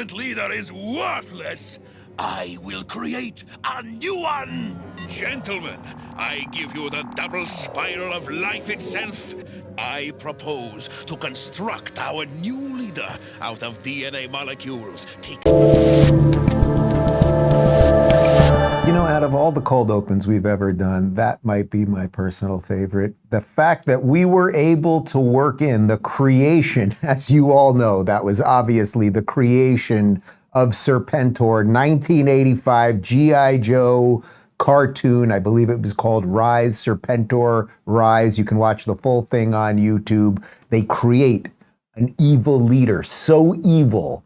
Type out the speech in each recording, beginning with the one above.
present leader is worthless. I will create a new one. Gentlemen, I give you the double spiral of life itself. I propose to construct our new leader out of DNA molecules. You know, out of all the cold opens we've ever done, that might be my personal favorite. The fact that we were able to work in the creation, as you all know, that was obviously the creation of Serpentor, 1985 G.I. Joe cartoon. I believe it was called Rise, Serpentor Rise. You can watch the full thing on YouTube. They create an evil leader, so evil.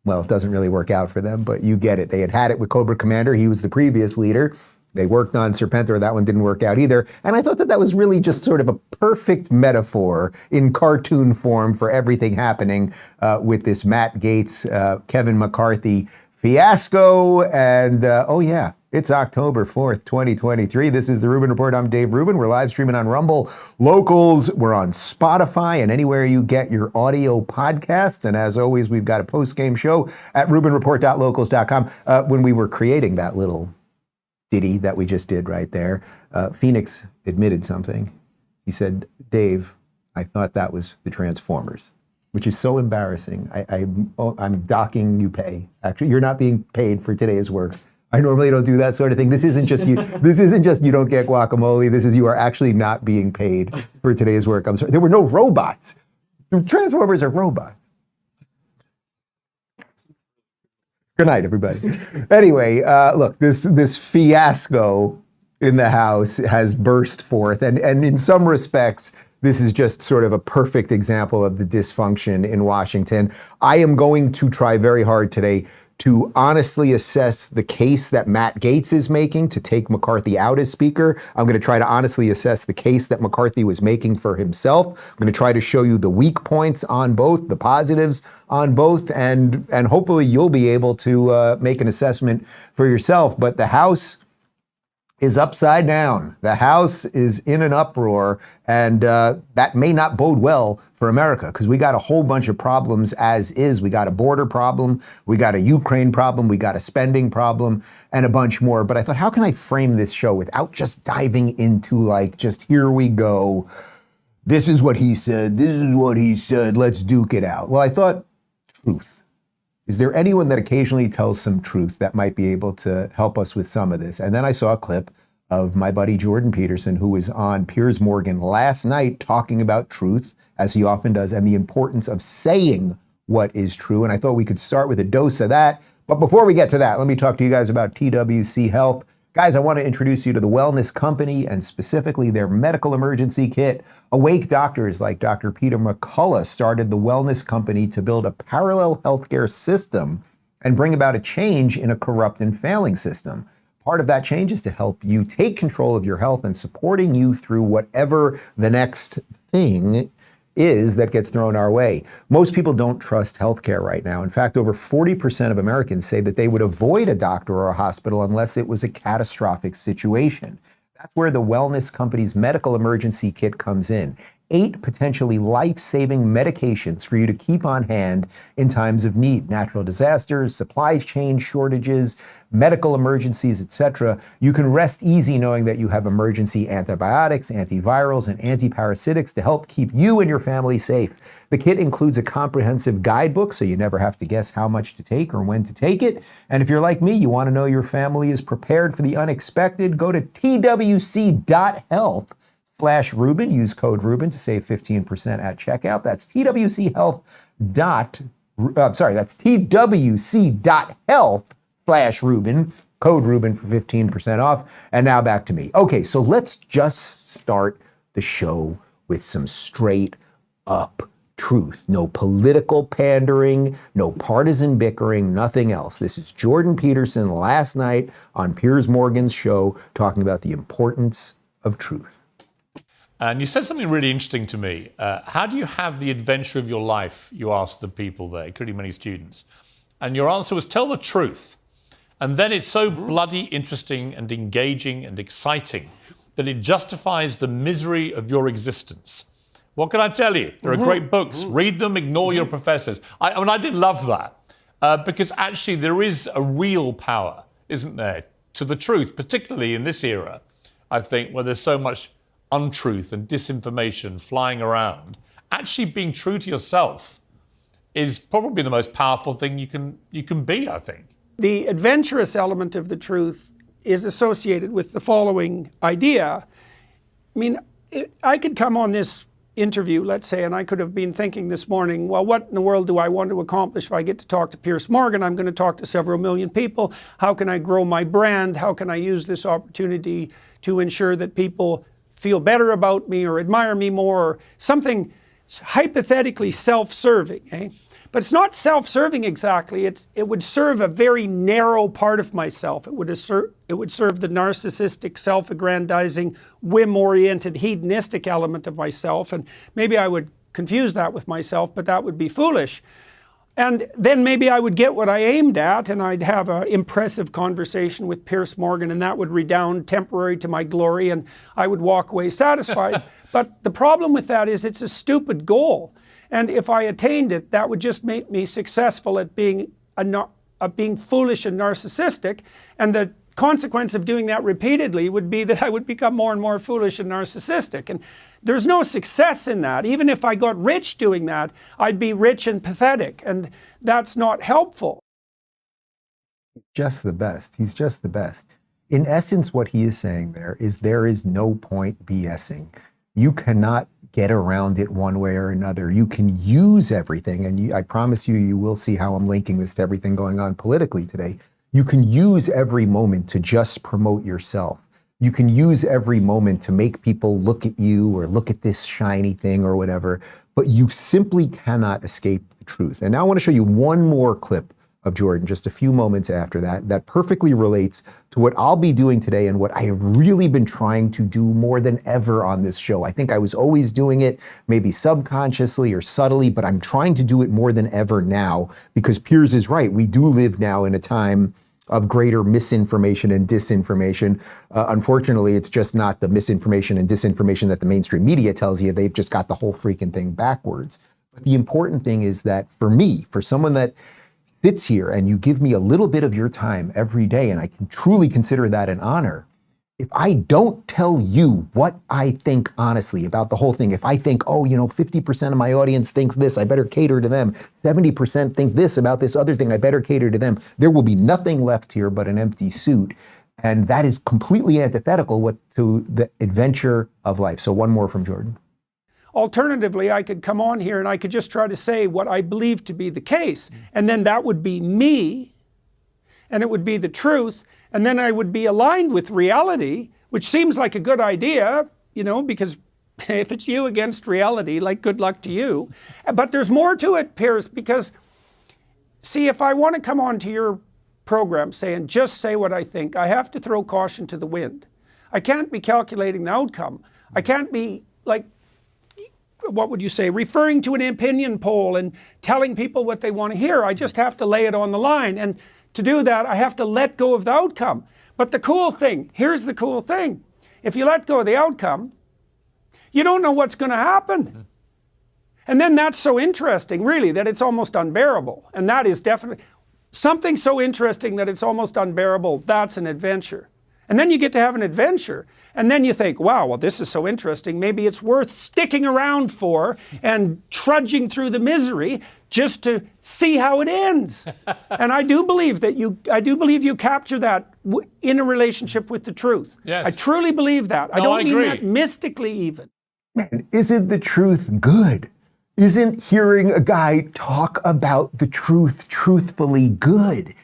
Well, it doesn't really work out for them, but you get it. They had it with Cobra Commander. He was the previous leader. They worked on Serpentor. That one didn't work out either. And I thought that was really just sort of a perfect metaphor in cartoon form for everything happening with this Matt Gaetz, Kevin McCarthy fiasco. And oh yeah, it's October 4th, 2023. This is the Rubin Report. I'm Dave Rubin. We're live streaming on Rumble, Locals. We're on Spotify and anywhere you get your audio podcasts. And as always, we've got a post-game show at rubinreport.locals.com. When we were creating that little ditty that we just did right there, Phoenix admitted something. He said, Dave, I thought that was the Transformers, which is so embarrassing. I'm docking you pay. Actually, you're not being paid for today's work. I normally don't do that sort of thing. This isn't just you. This isn't just you don't get guacamole. This is you are actually not being paid for today's work. I'm sorry. There were no robots. The Transformers are robots. Good night, everybody. Anyway, look, this fiasco in the House has burst forth. And in some respects, this is just sort of a perfect example of the dysfunction in Washington. I am going to try very hard today to honestly assess the case that Matt Gaetz is making to take McCarthy out as Speaker. I'm going to try to honestly assess the case that McCarthy was making for himself. I'm going to try to show you the weak points on both, the positives on both, and hopefully you'll be able to make an assessment for yourself. But the House is upside down. The House is in an uproar, and that may not bode well for America because we got a whole bunch of problems as is. We got a border problem, we got a Ukraine problem, we got a spending problem, and a bunch more. But I thought, how can I frame this show without just diving into like, just here we go. This is what he said, this is what he said, let's duke it out. Well, I thought, truth. Is there anyone that occasionally tells some truth that might be able to help us with some of this? And then I saw a clip of my buddy Jordan Peterson, who was on Piers Morgan last night talking about truth, as he often does, and the importance of saying what is true. And I thought we could start with a dose of that. But before we get to that, let me talk to you guys about TWC Health. Guys, I want to introduce you to the Wellness Company and specifically their medical emergency kit. Awake doctors like Dr. Peter McCullough started the Wellness Company to build a parallel healthcare system and bring about a change in a corrupt and failing system. Part of that change is to help you take control of your health and supporting you through whatever the next thing is that gets thrown our way. Most people don't trust healthcare right now. In fact, over 40% of Americans say that they would avoid a doctor or a hospital unless it was a catastrophic situation. That's where the Wellness Company's medical emergency kit comes in. 8 potentially life-saving medications for you to keep on hand in times of need. Natural disasters, supply chain shortages, medical emergencies, etc. You can rest easy knowing that you have emergency antibiotics, antivirals, and antiparasitics to help keep you and your family safe. The kit includes a comprehensive guidebook so you never have to guess how much to take or when to take it. And if you're like me, you want to know your family is prepared for the unexpected, go to twc.health/Rubin. Use code Rubin to save 15% at checkout. That's twc.health/Rubin. Code Rubin for 15% off. And now back to me. Okay, so let's just start the show with some straight up truth. No political pandering, no partisan bickering, nothing else. This is Jordan Peterson last night on Piers Morgan's show talking about the importance of truth. And you said something really interesting to me. How do you have the adventure of your life? You asked the people there, including many students. And your answer was, tell the truth. And then it's so bloody interesting and engaging and exciting that it justifies the misery of your existence. What can I tell you? There are great books. Read them, ignore your professors. I did love that. because actually there is a real power, isn't there, to the truth, particularly in this era, I think, where there's so much untruth and disinformation flying around. Actually being true to yourself is probably the most powerful thing you can be, I think. The adventurous element of the truth is associated with the following idea. I mean, I could come on this interview, let's say, and I could have been thinking this morning, well, what in the world do I want to accomplish if I get to talk to Piers Morgan? I'm going to talk to several million people. How can I grow my brand? How can I use this opportunity to ensure that people feel better about me or admire me more, or something hypothetically self-serving, eh? But it's not self-serving exactly. It would serve a very narrow part of myself. It would serve the narcissistic, self-aggrandizing, whim-oriented, hedonistic element of myself. And maybe I would confuse that with myself, but that would be foolish. And then maybe I would get what I aimed at, and I'd have an impressive conversation with Piers Morgan, and that would redound temporary to my glory, and I would walk away satisfied. But the problem with that is it's a stupid goal. And if I attained it, that would just make me successful at being foolish and narcissistic. And the consequence of doing that repeatedly would be that I would become more and more foolish and narcissistic. And there's no success in that. Even if I got rich doing that, I'd be rich and pathetic. And that's not helpful. Just the best. He's just the best. In essence, what he is saying there is no point BSing. You cannot get around it one way or another. You can use everything, and I promise you will see how I'm linking this to everything going on politically today. You can use every moment to just promote yourself. You can use every moment to make people look at you or look at this shiny thing or whatever, but you simply cannot escape the truth. And now I want to show you one more clip of Jordan just a few moments after that perfectly relates to what I'll be doing today and what I have really been trying to do more than ever on this show. I think I was always doing it, maybe subconsciously or subtly, but I'm trying to do it more than ever now because Piers is right. We do live now in a time of greater misinformation and disinformation. Unfortunately, it's just not the misinformation and disinformation that the mainstream media tells you. They've just got the whole freaking thing backwards. But the important thing is that for me, for someone that sits here and you give me a little bit of your time every day, and I can truly consider that an honor. If I don't tell you what I think honestly about the whole thing, if I think, 50% of my audience thinks this, I better cater to them. 70% think this about this other thing, I better cater to them. There will be nothing left here but an empty suit. And that is completely antithetical to the adventure of life. So one more from Jordan. Alternatively, I could come on here and I could just try to say what I believe to be the case. And then that would be me, and it would be the truth. And then I would be aligned with reality, which seems like a good idea, because if it's you against reality, like, good luck to you. But there's more to it, Piers, because, see, if I want to come on to your program saying, just say what I think, I have to throw caution to the wind. I can't be calculating the outcome. I can't be, what would you say, referring to an opinion poll and telling people what they want to hear. I just have to lay it on the line. And to do that, I have to let go of the outcome. But the cool thing, here's the cool thing. If you let go of the outcome, you don't know what's going to happen. And then that's so interesting, really, that it's almost unbearable. And that is definitely something so interesting that it's almost unbearable. That's an adventure. And then you get to have an adventure. And then you think, wow, well, this is so interesting. Maybe it's worth sticking around for and trudging through the misery just to see how it ends. And I do believe that you capture that in a relationship with the truth. Yes. I truly believe that. No, I don't I mean agree. that mystically even. Man, isn't the truth good? Isn't hearing a guy talk about the truth truthfully good?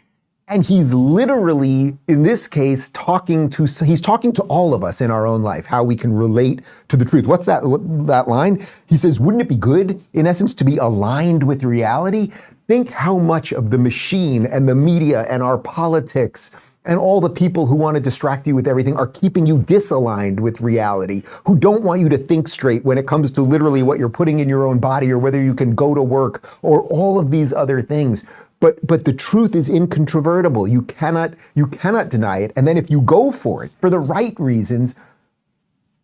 And he's literally, in this case, talking to all of us in our own life, how we can relate to the truth. What's that line? He says, wouldn't it be good, in essence, to be aligned with reality? Think how much of the machine and the media and our politics and all the people who want to distract you with everything are keeping you disaligned with reality, who don't want you to think straight when it comes to literally what you're putting in your own body or whether you can go to work or all of these other things. But the truth is incontrovertible. You cannot deny it. And then if you go for it for the right reasons,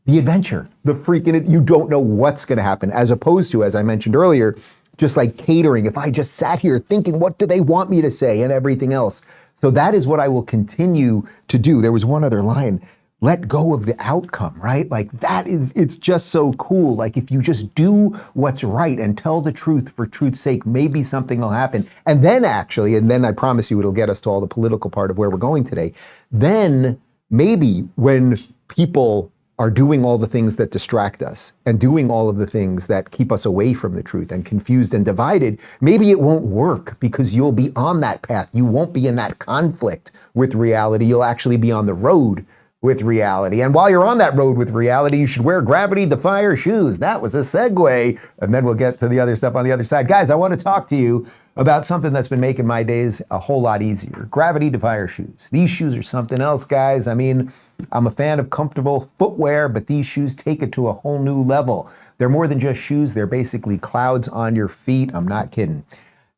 the adventure, you don't know what's going to happen, as opposed to, as I mentioned earlier, just like catering, if I just sat here thinking, what do they want me to say and everything else. So that is what I will continue to do. There was one other line, let go of the outcome, right? Like it's just so cool. Like if you just do what's right and tell the truth for truth's sake, maybe something will happen. And then I promise you it'll get us to all the political part of where we're going today. Then maybe when people are doing all the things that distract us and doing all of the things that keep us away from the truth and confused and divided, maybe it won't work because you'll be on that path. You won't be in that conflict with reality. You'll actually be on the road with reality. And while you're on that road with reality, you should wear gravity defier shoes. That was a segue. And then we'll get to the other stuff on the other side. Guys, I want to talk to you about something that's been making my days a whole lot easier. Gravity defier shoes. These shoes are something else, guys. I mean, I'm a fan of comfortable footwear, but these shoes take it to a whole new level. They're more than just shoes. They're basically clouds on your feet. I'm not kidding.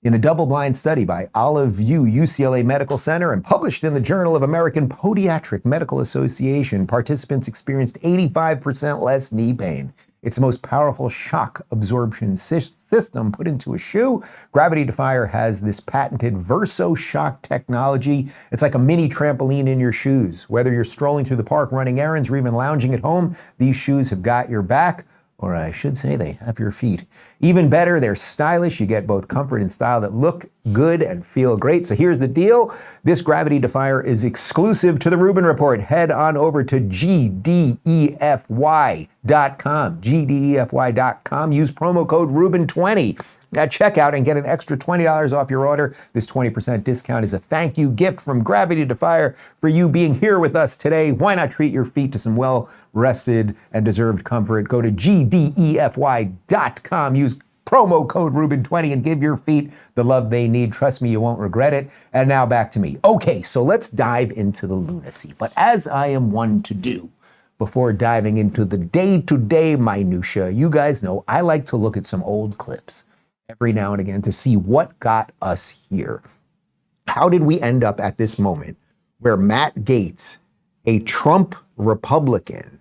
In a double-blind study by Olive View UCLA Medical Center and published in the Journal of American Podiatric Medical Association, participants experienced 85% less knee pain. It's the most powerful shock absorption system put into a shoe. Gravity Defier has this patented Verso Shock technology. It's like a mini trampoline in your shoes. Whether you're strolling through the park, running errands, or even lounging at home, these shoes have got your back. Or I should say they have your feet. Even better, they're stylish. You get both comfort and style that look good and feel great. So here's the deal. This Gravity Defier is exclusive to the Rubin Report. Head on over to gdefy.com. gdefy.com. Use promo code Rubin20 at checkout and get an extra $20 off your order. This 20% discount is a thank you gift from Gravity Defier for you being here with us today. Why not treat your feet to some well-rested and deserved comfort? Go to gdefy.com. Use promo code Rubin20 and give your feet the love they need. Trust me, you won't regret it. And now back to me. Okay, so let's dive into the lunacy. But as I am one to do, before diving into the day-to-day minutia, you guys know I like to look at some old clips every now and again to see what got us here. How did we end up at this moment where Matt Gaetz, a Trump Republican,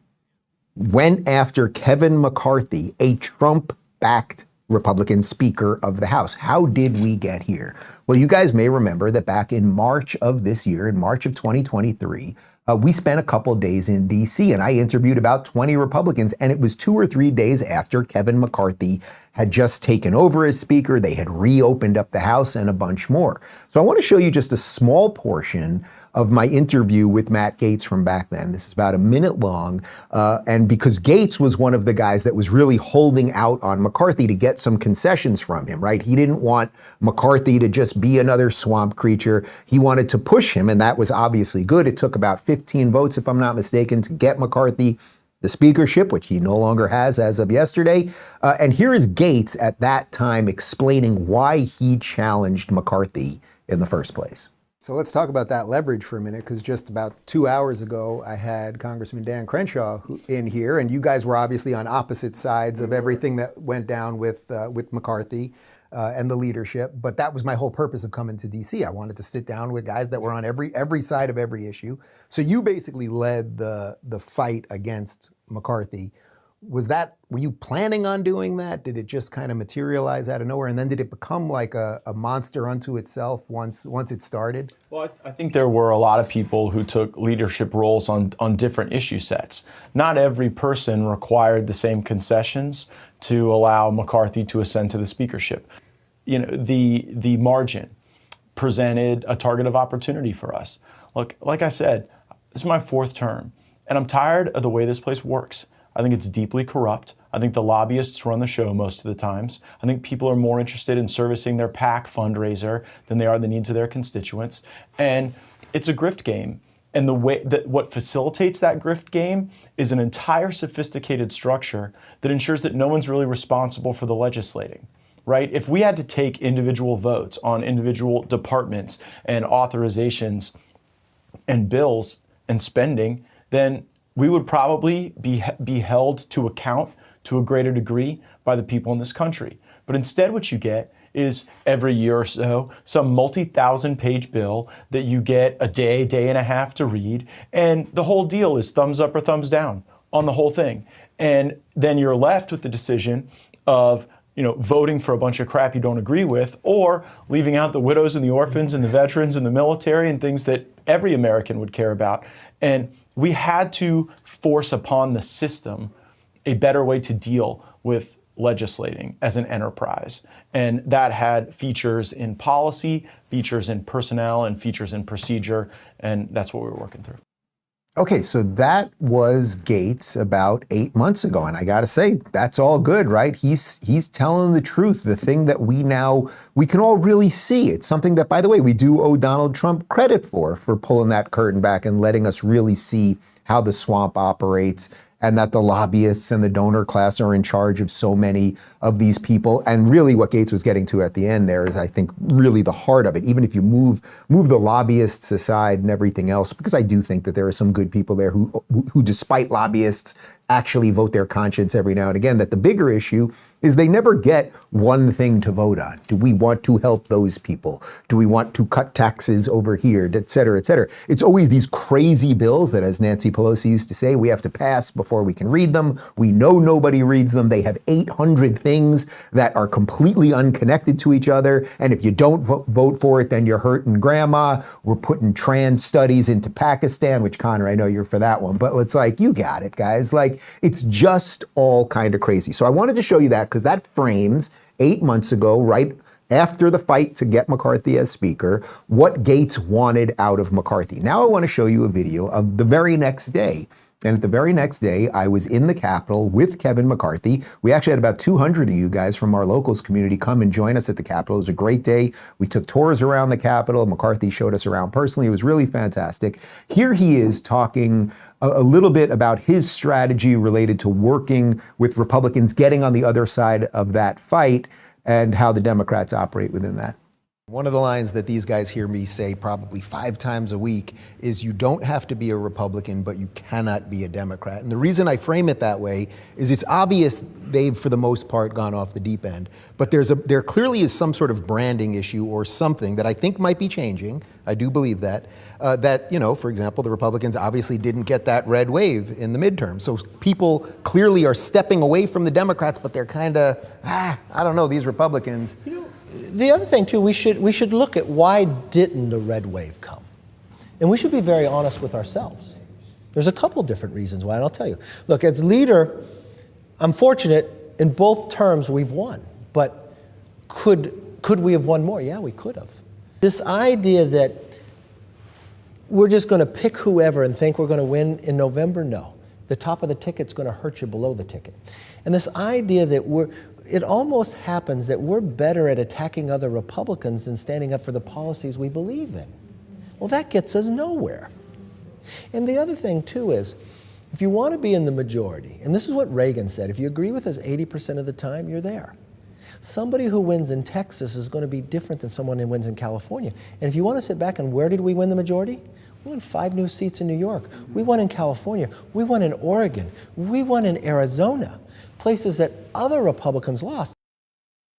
went after Kevin McCarthy, a Trump-backed Republican Speaker of the House? How did we get here? Well, you guys may remember that back in March of this year, in March of 2023, we spent a couple days in D.C. and I interviewed about 20 Republicans, and it was 2 or 3 days after Kevin McCarthy had just taken over as Speaker. They had reopened up the House and a bunch more. So I want to show you just a small portion of my interview with Matt Gaetz from back then. This is about a minute long. And because Gaetz was one of the guys that was really holding out on McCarthy to get some concessions from him, right? He didn't want McCarthy to just be another swamp creature. He wanted to push him, and that was obviously good. It took about 15 votes, if I'm not mistaken, to get McCarthy the speakership, which he no longer has as of yesterday. And here is Gaetz at that time explaining why he challenged McCarthy in the first place. So let's talk about that leverage for a minute, because just about 2 hours ago, I had Congressman Dan Crenshaw in here, and you guys were obviously on opposite sides of everything that went down with McCarthy and the leadership. But that was my whole purpose of coming to D.C. I wanted to sit down with guys that were on every side of every issue. So you basically led the fight against McCarthy. Were you planning on doing that? Did it just kind of materialize out of nowhere? And then did it become like a monster unto itself once it started? Well, I think there were a lot of people who took leadership roles on different issue sets. Not every person required the same concessions to allow McCarthy to ascend to the speakership. You know, the margin presented a target of opportunity for us. Look, like I said, this is my 4th term, and I'm tired of the way this place works. I think it's deeply corrupt. I think the lobbyists run the show most of the times. I think people are more interested in servicing their PAC fundraiser than they are the needs of their constituents. And it's a grift game. And the way that what facilitates that grift game is an entire sophisticated structure that ensures that no one's really responsible for the legislating, right? If we had to take individual votes on individual departments and authorizations and bills and spending, then we would probably be held to account to a greater degree by the people in this country. But instead what you get is every year or so, some multi-thousand page bill that you get a day and a half to read, and the whole deal is thumbs up or thumbs down on the whole thing. And then you're left with the decision of voting for a bunch of crap you don't agree with, or leaving out the widows and the orphans and the veterans and the military and things that every American would care about. And we had to force upon the system a better way to deal with legislating as an enterprise. And that had features in policy, features in personnel, and features in procedure. And that's what we were working through. Okay, so that was Gaetz about 8 months ago, and I got to say, that's all good, right? He's telling the truth, the thing that we can all really see. It's something that, by the way, we do owe Donald Trump credit for pulling that curtain back and letting us really see how the swamp operates, and that the lobbyists and the donor class are in charge of so many of these people. And really what Gaetz was getting to at the end there is, I think, really the heart of it. Even if you move the lobbyists aside and everything else, because I do think that there are some good people there who despite lobbyists, actually vote their conscience every now and again, that the bigger issue is they never get one thing to vote on. Do we want to help those people? Do we want to cut taxes over here, et cetera, et cetera? It's always these crazy bills that, as Nancy Pelosi used to say, we have to pass before we can read them. We know nobody reads them. They have 800 things that are completely unconnected to each other. And if you don't vote for it, then you're hurting grandma. We're putting trans studies into Pakistan, which, Connor, I know you're for that one, but it's like, you got it, guys. Like, it's just all kind of crazy. So I wanted to show you that because that frames 8 months ago, right after the fight to get McCarthy as Speaker, what Gaetz wanted out of McCarthy. Now I want to show you a video of the very next day. And at the very next day, I was in the Capitol with Kevin McCarthy. We actually had about 200 of you guys from our locals community come and join us at the Capitol. It was a great day. We took tours around the Capitol. McCarthy showed us around personally. It was really fantastic. Here he is talking a little bit about his strategy related to working with Republicans, getting on the other side of that fight, and how the Democrats operate within that. One of the lines that these guys hear me say probably 5 times a week is, you don't have to be a Republican, but you cannot be a Democrat. And the reason I frame it that way is it's obvious they've, for the most part, gone off the deep end. But there clearly is some sort of branding issue or something that I think might be changing. I do believe that. For example, the Republicans obviously didn't get that red wave in the midterm. So people clearly are stepping away from the Democrats, but they're kind of, I don't know, these Republicans. The other thing, too, we should look at why didn't the red wave come? And we should be very honest with ourselves. There's a couple different reasons why, and I'll tell you. Look, as leader, I'm fortunate in both terms we've won. But could we have won more? Yeah, we could have. This idea that we're just going to pick whoever and think we're going to win in November, no. The top of the ticket's going to hurt you below the ticket. And this idea that it almost happens that we're better at attacking other Republicans than standing up for the policies we believe in. Well, that gets us nowhere. And the other thing, too, is if you want to be in the majority, and this is what Reagan said, if you agree with us 80% of the time, you're there. Somebody who wins in Texas is going to be different than someone who wins in California. And if you want to sit back and where did we win the majority? We won 5 new seats in New York. We won in California. We won in Oregon. We won in Arizona, places that other Republicans lost.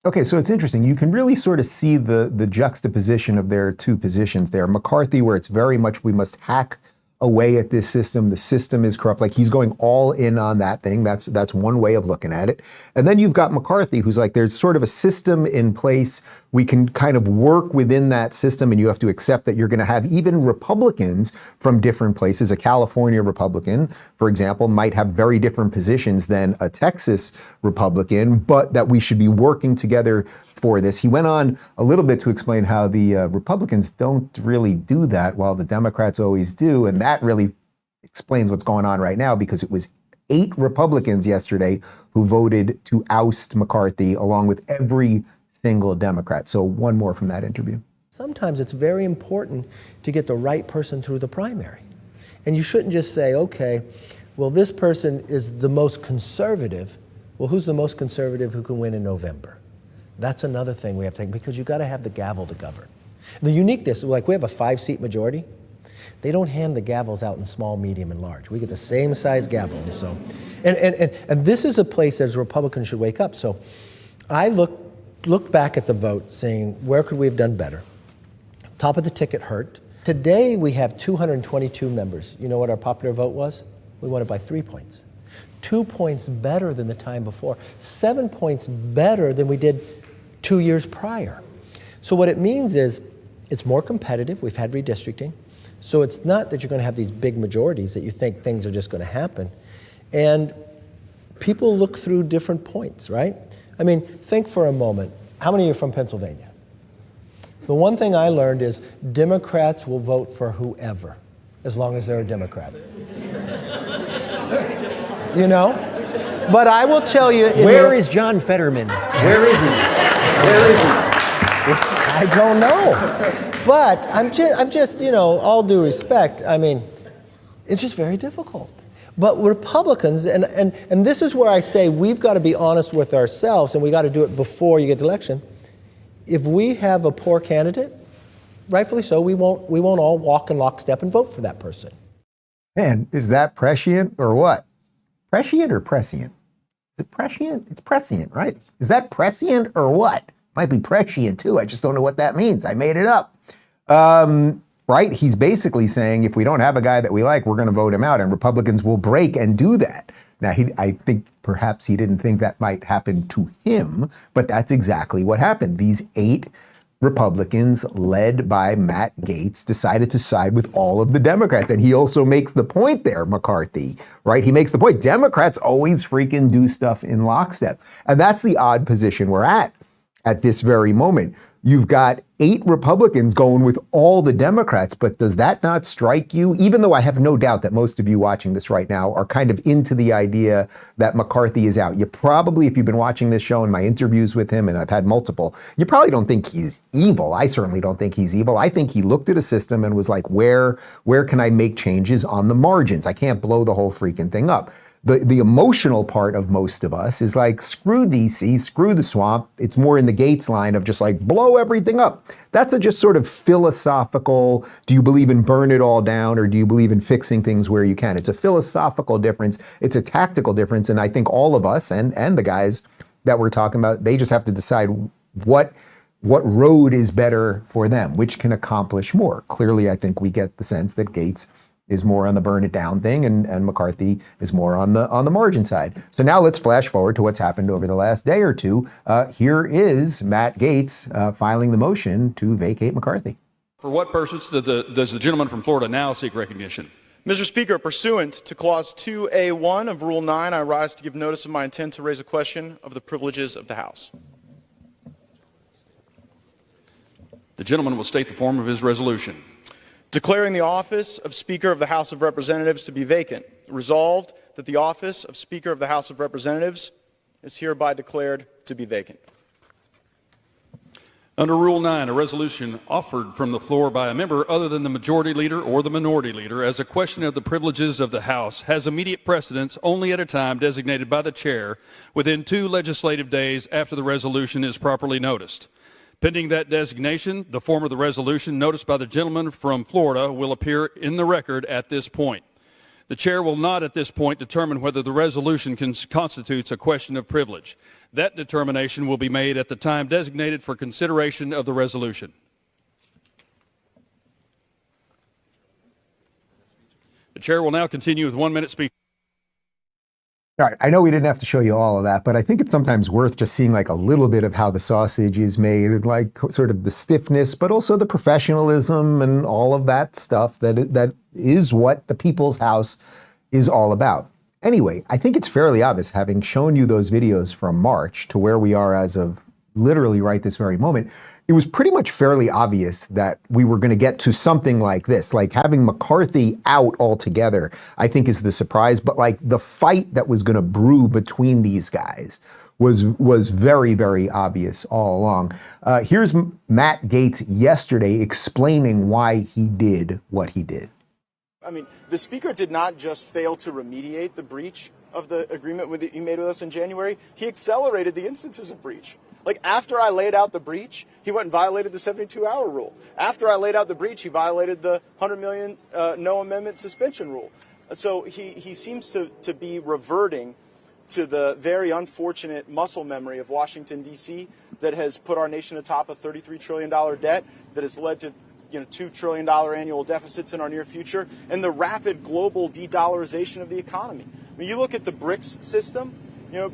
Okay, so it's interesting. You can really sort of see the juxtaposition of their two positions there. McCarthy, where it's very much we must hack away at this system. The system is corrupt. Like, he's going all in on that thing. That's one way of looking at it. And then you've got McCarthy, who's like, there's sort of a system in place. We can kind of work within that system, and you have to accept that you're going to have even Republicans from different places. A California Republican, for example, might have very different positions than a Texas Republican, but that we should be working together for this. He went on a little bit to explain how the Republicans don't really do that, while the Democrats always do. And that really explains what's going on right now, because it was 8 Republicans yesterday who voted to oust McCarthy, along with every single Democrat. So one more from that interview. Sometimes it's very important to get the right person through the primary. And you shouldn't just say, okay, well, this person is the most conservative. Well, who's the most conservative who can win in November? That's another thing we have to think, because you've got to have the gavel to govern. The uniqueness, like we have a 5-seat majority, they don't hand the gavels out in small, medium, and large. We get the same size gavel. And so, and this is a place as Republicans should wake up. So I looked back at the vote saying, where could we have done better? Top of the ticket hurt. Today we have 222 members. You know what our popular vote was? We won it by 3 points. 2 points better than the time before, 7 points better than we did 2 years prior. So what it means is it's more competitive. We've had redistricting. So it's not that you're going to have these big majorities that you think things are just going to happen. And people look through different points, right? I mean, think for a moment. How many of you are from Pennsylvania? The one thing I learned is Democrats will vote for whoever, as long as they're a Democrat. You know? But I will tell you... Where is John Fetterman? Where is he? Where is he? I don't know. But I'm just, you know, all due respect, I mean, it's just very difficult. But Republicans, and this is where I say we've got to be honest with ourselves, and we got to do it before you get to election. If we have a poor candidate, rightfully so, we won't all walk in lockstep and vote for that person. Man, is that prescient or what? Prescient or prescient? Is it prescient? It's prescient, right? Is that prescient or what? Might be prescient too. I just don't know what that means. I made it up. Right? He's basically saying if we don't have a guy that we like, we're going to vote him out, and Republicans will break and do that. Now, I think perhaps he didn't think that might happen to him, but that's exactly what happened. These 8 Republicans, led by Matt Gaetz, decided to side with all of the Democrats. And he also makes the point there, McCarthy, right? He makes the point, Democrats always freaking do stuff in lockstep. And that's the odd position we're at this very moment. You've got 8 Republicans going with all the Democrats, but does that not strike you? Even though I have no doubt that most of you watching this right now are kind of into the idea that McCarthy is out. You probably, if you've been watching this show and my interviews with him, and I've had multiple, you probably don't think he's evil. I certainly don't think he's evil. I think he looked at a system and was like, where can I make changes on the margins? I can't blow the whole freaking thing up. The emotional part of most of us is like, screw DC, screw the swamp. It's more in the Gaetz line of just like, blow everything up. That's a just sort of philosophical, do you believe in burn it all down, or do you believe in fixing things where you can? It's a philosophical difference. It's a tactical difference. And I think all of us and the guys that we're talking about, they just have to decide what road is better for them, which can accomplish more. Clearly, I think we get the sense that Gaetz is more on the burn it down thing, and McCarthy is more on the margin side. So now let's flash forward to what's happened over the last day or two. Here is Matt Gaetz filing the motion to vacate McCarthy. For what purpose does the gentleman from Florida now seek recognition? Mr. Speaker, pursuant to Clause 2A1 of Rule 9, I rise to give notice of my intent to raise a question of the privileges of the House. The gentleman will state the form of his resolution. Declaring the office of Speaker of the House of Representatives to be vacant. Resolved that the office of Speaker of the House of Representatives is hereby declared to be vacant. Under Rule 9, a resolution offered from the floor by a member other than the majority leader or the minority leader as a question of the privileges of the House has immediate precedence only at a time designated by the chair within 2 legislative days after the resolution is properly noticed. Pending that designation, the form of the resolution noticed by the gentleman from Florida will appear in the record at this point. The chair will not at this point determine whether the resolution constitutes a question of privilege. That determination will be made at the time designated for consideration of the resolution. The chair will now continue with 1-minute speech. All right, I know we didn't have to show you all of that, but I think it's sometimes worth just seeing like a little bit of how the sausage is made, and like sort of the stiffness, but also the professionalism and all of that stuff that is what the People's House is all about. Anyway, I think it's fairly obvious, having shown you those videos from March to where we are as of literally right this very moment, it was pretty much fairly obvious that we were going to get to something like this. Like having McCarthy out altogether, I think is the surprise, but like the fight that was going to brew between these guys was very, very obvious all along. Here's Matt Gaetz yesterday explaining why he did what he did. I mean, the Speaker did not just fail to remediate the breach of the agreement he made with us in January, he accelerated the instances of breach. Like, after I laid out the breach, he went and violated the 72-hour rule. After I laid out the breach, he violated the $100 million no amendment suspension rule. So he seems to be reverting to the very unfortunate muscle memory of Washington, D.C. that has put our nation atop a $33 trillion debt, that has led to $2 trillion annual deficits in our near future, and the rapid global de-dollarization of the economy. I mean, you look at the BRICS system,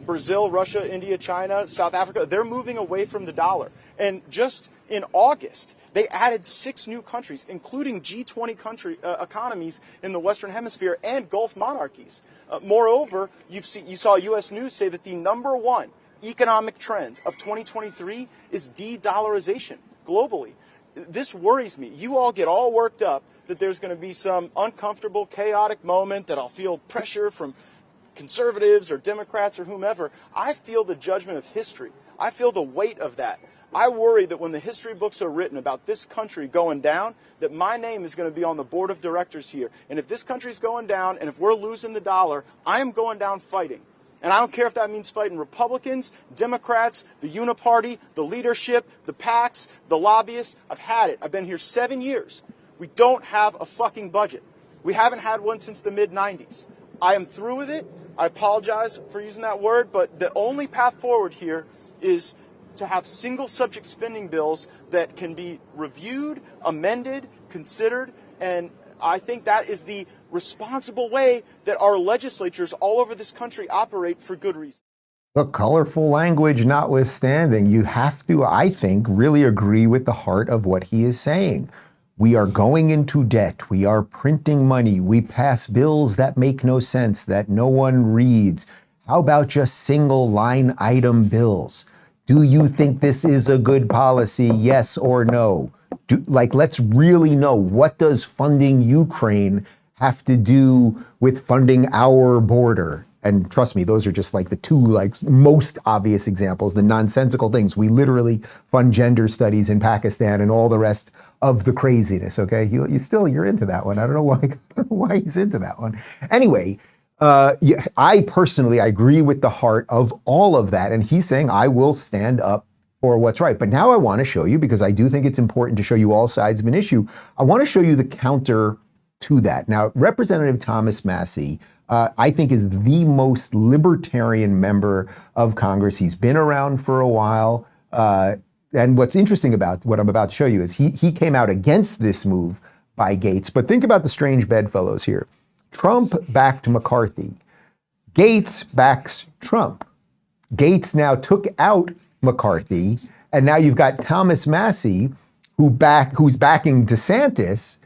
Brazil, Russia, India, China, South Africa, they're moving away from the dollar. And just in August, they added 6 new countries, including G20 economies in the Western Hemisphere and Gulf monarchies. Moreover, you saw U.S. News say that the number one economic trend of 2023 is de-dollarization globally. This worries me. You all get all worked up that there's going to be some uncomfortable, chaotic moment, that I'll feel pressure from conservatives or Democrats or whomever. I feel the judgment of history. I feel the weight of that. I worry that when the history books are written about this country going down, that my name is going to be on the board of directors here. And if this country's going down, and if we're losing the dollar, I am going down fighting. And I don't care if that means fighting Republicans, Democrats, the Uniparty, the leadership, the PACs, the lobbyists. I've had it. I've been here 7 years. We don't have a fucking budget. We haven't had one since the mid-90s. I am through with it. I apologize for using that word, but the only path forward here is to have single subject spending bills that can be reviewed, amended, considered, and I think that is the responsible way that our legislatures all over this country operate for good reason. The colorful language notwithstanding, you have to, I think, really agree with the heart of what he is saying. We are going into debt. We are printing money. We pass bills that make no sense, that no one reads. How about just single line item bills? Do you think this is a good policy? Yes or no? Let's really know, what does funding Ukraine have to do with funding our border? And trust me, those are just like the two most obvious examples, the nonsensical things. We literally fund gender studies in Pakistan and all the rest of the craziness. Okay, you're into that one. I don't know why he's into that one. Anyway, I personally agree with the heart of all of that, and he's saying I will stand up for what's right. But now I want to show you, because I do think it's important to show you all sides of an issue, I want to show you the counter to that. Now, Representative Thomas Massie, I think, is the most libertarian member of Congress. He's been around for a while. And what's interesting about what I'm about to show you is he came out against this move by Gaetz. But think about the strange bedfellows here. Trump backed McCarthy. Gaetz backs Trump. Gaetz now took out McCarthy, and now you've got Thomas Massie who's backing DeSantis,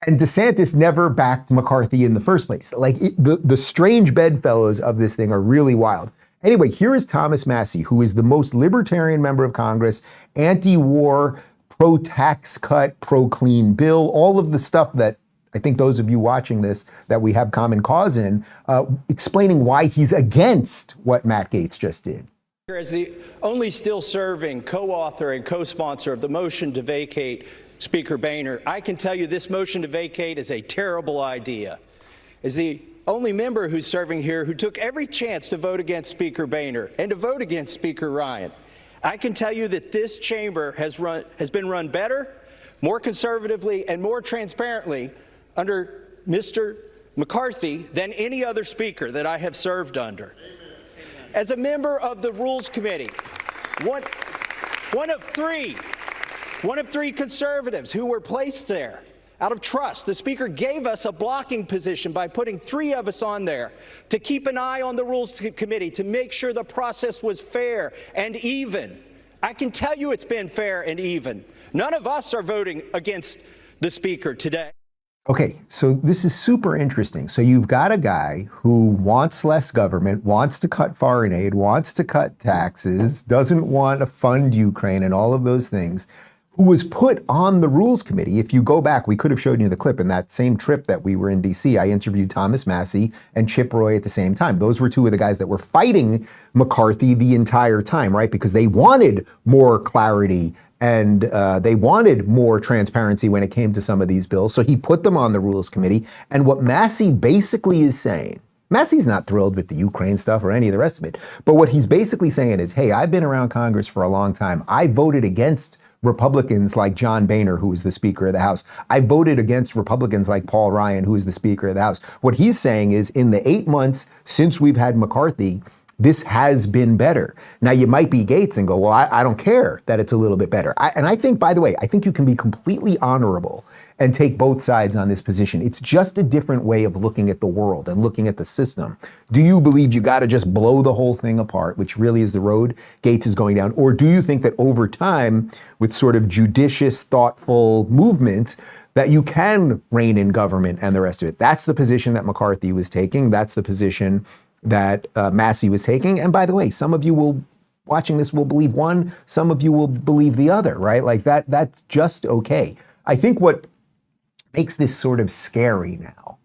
and DeSantis never backed McCarthy in the first place. The strange bedfellows of this thing are really wild. Anyway, here is Thomas Massie, who is the most libertarian member of Congress, anti-war, pro-tax cut, pro-clean bill, all of the stuff that I think those of you watching this that we have common cause in, explaining why he's against what Matt Gaetz just did. As the only still serving co-author and co-sponsor of the motion to vacate Speaker Boehner, I can tell you this motion to vacate is a terrible idea. As the only member who's serving here who took every chance to vote against Speaker Boehner and to vote against Speaker Ryan, I can tell you that this chamber has been run better, more conservatively, and more transparently under Mr. McCarthy than any other speaker that I have served under. As a member of the Rules Committee, one of three conservatives who were placed there out of trust, the Speaker gave us a blocking position by putting 3 of us on there to keep an eye on the Rules Committee, to make sure the process was fair and even. I can tell you it's been fair and even. None of us are voting against the Speaker today. Okay, so this is super interesting. So you've got a guy who wants less government, wants to cut foreign aid, wants to cut taxes, doesn't want to fund Ukraine and all of those things, who was put on the Rules Committee. If you go back, we could have shown you the clip in that same trip that we were in D.C. I interviewed Thomas Massie and Chip Roy at the same time. Those were 2 of the guys that were fighting McCarthy the entire time, right? Because they wanted more clarity and they wanted more transparency when it came to some of these bills. So he put them on the Rules Committee. And what Massie basically is saying, Massie's not thrilled with the Ukraine stuff or any of the rest of it. But what he's basically saying is, hey, I've been around Congress for a long time. I voted against Republicans like John Boehner, who is the Speaker of the House. I voted against Republicans like Paul Ryan, who is the Speaker of the House. What he's saying is, in the 8 months since we've had McCarthy, this has been better. Now, you might be Gaetz and go, well, I don't care that it's a little bit better. And I think, by the way, I think you can be completely honorable and take both sides on this position. It's just a different way of looking at the world and looking at the system. Do you believe you got to just blow the whole thing apart, which really is the road Gaetz is going down? Or do you think that over time, with sort of judicious, thoughtful movements, that you can rein in government and the rest of it? That's the position that McCarthy was taking. That's the position that Massie was taking. And by the way, some of you watching this will believe one, some of you will believe the other, right? Like that's just okay. I think what makes this sort of scary now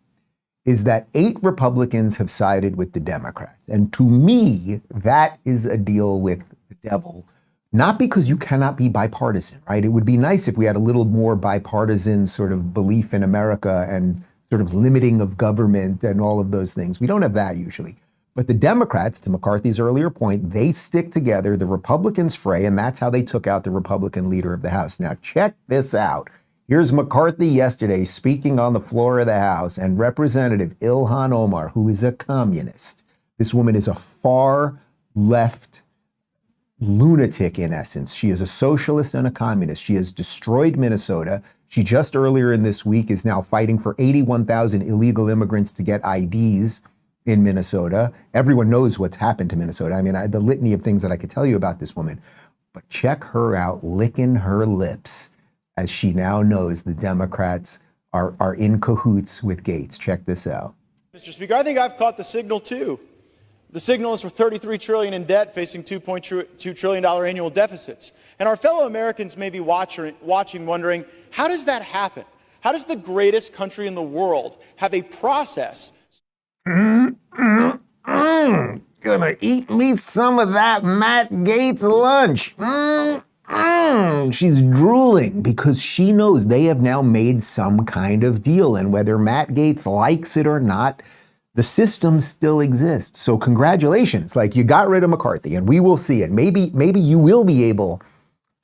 is that 8 Republicans have sided with the Democrats. And to me, that is a deal with the devil. Not because you cannot be bipartisan, right? It would be nice if we had a little more bipartisan sort of belief in America and sort of limiting of government and all of those things. We don't have that usually. But the Democrats, to McCarthy's earlier point, they stick together, the Republicans fray, and that's how they took out the Republican leader of the House. Now, check this out. Here's McCarthy yesterday speaking on the floor of the House, and Representative Ilhan Omar, who is a communist. This woman is a far left lunatic in essence. She is a socialist and a communist. She has destroyed Minnesota. She just earlier in this week is now fighting for 81,000 illegal immigrants to get IDs in Minnesota. Everyone knows what's happened to Minnesota. I mean, the litany of things that I could tell you about this woman. But check her out licking her lips as she now knows the Democrats are in cahoots with Gaetz. Check this out. Mr. Speaker, I think I've caught the signal too. The signal is for $33 trillion in debt facing $2.2 trillion annual deficits. And our fellow Americans may be watching, wondering, how does that happen? How does the greatest country in the world have a process? Gonna eat me some of that Matt Gaetz lunch. She's drooling because she knows they have now made some kind of deal. And whether Matt Gaetz likes it or not, the system still exists. So congratulations, like you got rid of McCarthy and we will see it. Maybe you will be able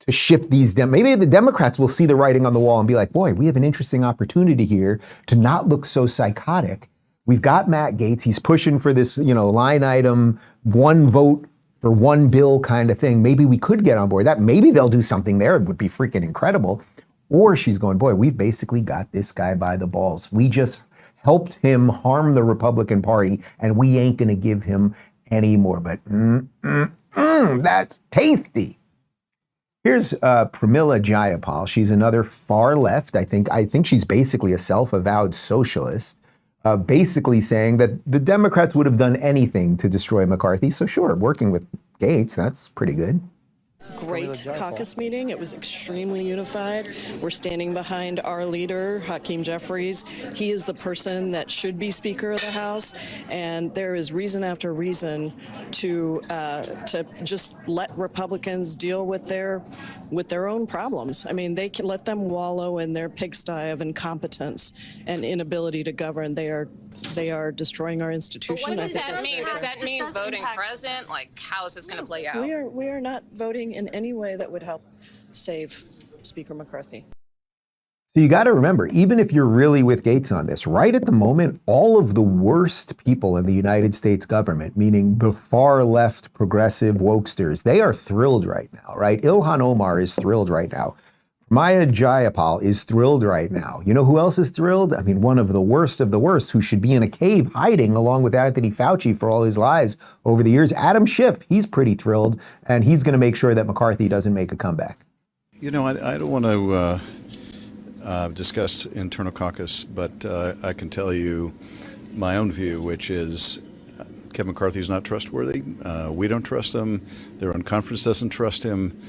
to shift these, maybe the Democrats will see the writing on the wall and be like, boy, we have an interesting opportunity here to not look so psychotic. We've got Matt Gaetz, he's pushing for this, line item, one vote for one bill kind of thing. Maybe we could get on board that. Maybe they'll do something there. It would be freaking incredible. Or she's going, boy, we've basically got this guy by the balls. We just helped him harm the Republican Party, and we ain't going to give him any more. But that's tasty. Here's Pramila Jayapal. She's another far left. I think she's basically a self-avowed socialist, basically saying that the Democrats would have done anything to destroy McCarthy. So sure, working with Gaetz, that's pretty good. Great caucus meeting. It was extremely unified. We're standing behind our leader, Hakeem Jeffries. He is the person that should be Speaker of the House, and there is reason after reason to just let Republicans deal with their own problems. I mean, they can let them wallow in their pigsty of incompetence and inability to govern. They are destroying our institution. But what does that mean? Does that mean voting present? Like, how is this going to play out? We are not voting in any way that would help save Speaker McCarthy. So you got to remember, even if you're really with Gaetz on this, right at the moment, all of the worst people in the United States government, meaning the far left progressive wokesters, they are thrilled right now, right? Ilhan Omar is thrilled right now. Pramila Jayapal is thrilled right now. You know who else is thrilled? I mean, one of the worst, who should be in a cave hiding along with Anthony Fauci for all his lies over the years. Adam Schiff, he's pretty thrilled, and he's going to make sure that McCarthy doesn't make a comeback. I don't want to discuss internal caucus, but I can tell you my own view, which is Kevin McCarthy is not trustworthy. We don't trust him. Their own conference doesn't trust him.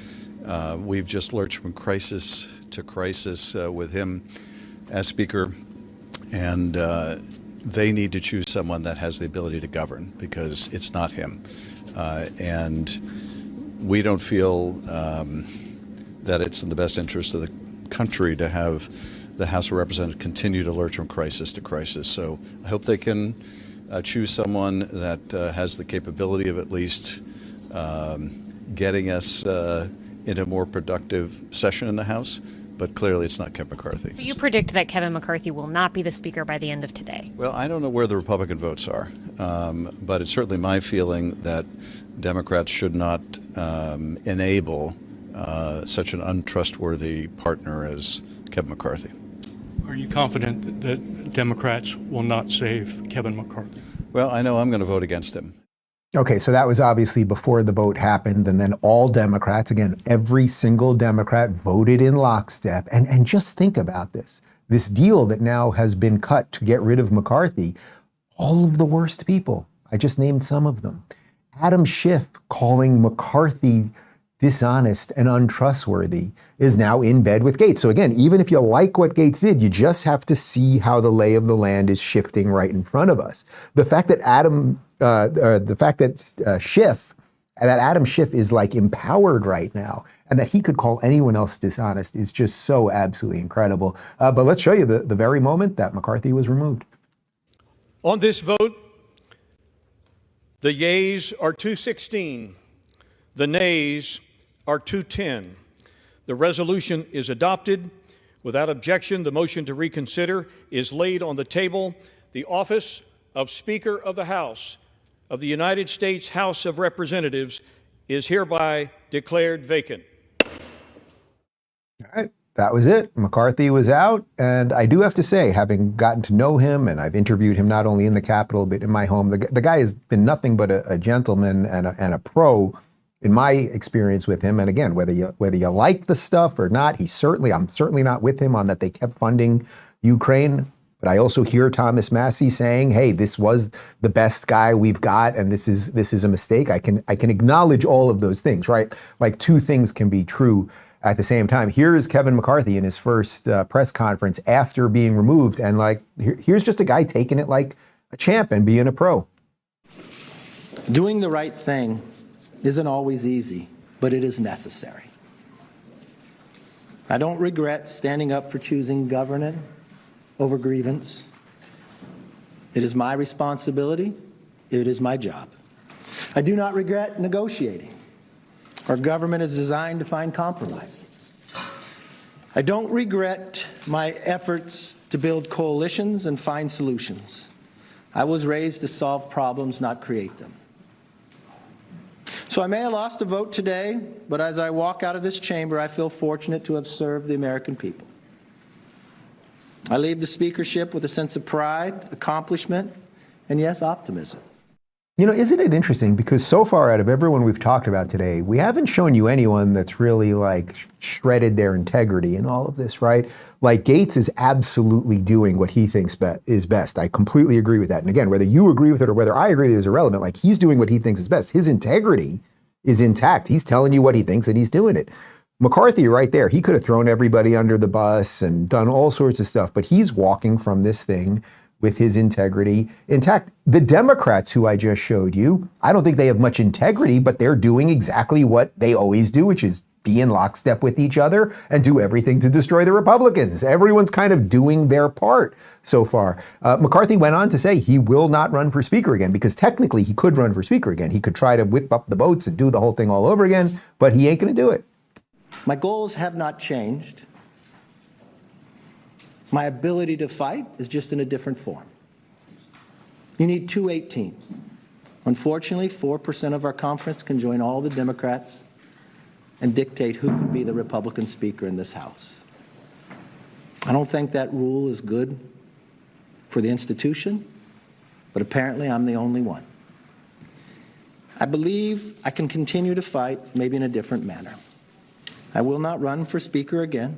We've just lurched from crisis to crisis with him as Speaker, and they need to choose someone that has the ability to govern, because it's not him. And we don't feel that it's in the best interest of the country to have the House of Representatives continue to lurch from crisis to crisis. So I hope they can choose someone that has the capability of at least getting us in a more productive session in the House. but clearly it's not Kevin McCarthy. So you predict that Kevin McCarthy will not be the Speaker by the end of today? Well, I don't know where the Republican votes are, but it's certainly my feeling that Democrats should not enable such an untrustworthy partner as Kevin McCarthy. Are you confident that Democrats will not save Kevin McCarthy? Well, I know I'm going to vote against him. Okay, so that was obviously before the vote happened, and then all Democrats, again, every single Democrat voted in lockstep. And just think about this. This deal that now has been cut to get rid of McCarthy, all of the worst people. I just named some of them. Adam Schiff calling McCarthy dishonest and untrustworthy is now in bed with Gaetz. So again, even if you like what Gaetz did, you just have to see how the lay of the land is shifting right in front of us. The fact that Adam Schiff is like empowered right now, and that he could call anyone else dishonest is just so absolutely incredible. But let's show you the very moment that McCarthy was removed. On this vote, the yeas are 216, the nays are 210. The resolution is adopted. Without objection, the motion to reconsider is laid on the table. The office of Speaker of the House of the United States House of Representatives is hereby declared vacant. All right, that was it. McCarthy was out, and I do have to say, having gotten to know him, and I've interviewed him not only in the Capitol but in my home, the guy has been nothing but a gentleman and a pro in my experience with him. And again, whether you like the stuff or not, I'm certainly not with him on that they kept funding Ukraine. But I also hear Thomas Massie saying, "Hey, this was the best guy we've got, and this is a mistake." I can acknowledge all of those things, right? Like two things can be true at the same time. Here is Kevin McCarthy in his first press conference after being removed, and here's just a guy taking it like a champ and being a pro. Doing the right thing isn't always easy, but it is necessary. I don't regret standing up for choosing governance over grievance. It is my responsibility. It is my job. I do not regret negotiating. Our government is designed to find compromise. I don't regret my efforts to build coalitions and find solutions. I was raised to solve problems, not create them. So I may have lost a vote today, but as I walk out of this chamber, I feel fortunate to have served the American people. I leave the speakership with a sense of pride, accomplishment, and yes, optimism. You know, isn't it interesting? Because so far out of everyone we've talked about today, we haven't shown you anyone that's really shredded their integrity in all of this, right? Like Gaetz is absolutely doing what he thinks is best. I completely agree with that. And again, whether you agree with it or whether I agree with it is irrelevant. Like he's doing what he thinks is best. His integrity is intact. He's telling you what he thinks and he's doing it. McCarthy right there, he could have thrown everybody under the bus and done all sorts of stuff, but he's walking from this thing with his integrity intact. The Democrats who I just showed you, I don't think they have much integrity, but they're doing exactly what they always do, which is be in lockstep with each other and do everything to destroy the Republicans. Everyone's kind of doing their part so far. McCarthy went on to say he will not run for Speaker again, because technically he could run for Speaker again. He could try to whip up the votes and do the whole thing all over again, but he ain't going to do it. My goals have not changed. My ability to fight is just in a different form. You need 218. Unfortunately, 4% of our conference can join all the Democrats and dictate who can be the Republican Speaker in this House. I don't think that rule is good for the institution, but apparently I'm the only one. I believe I can continue to fight, maybe in a different manner. I will not run for Speaker again.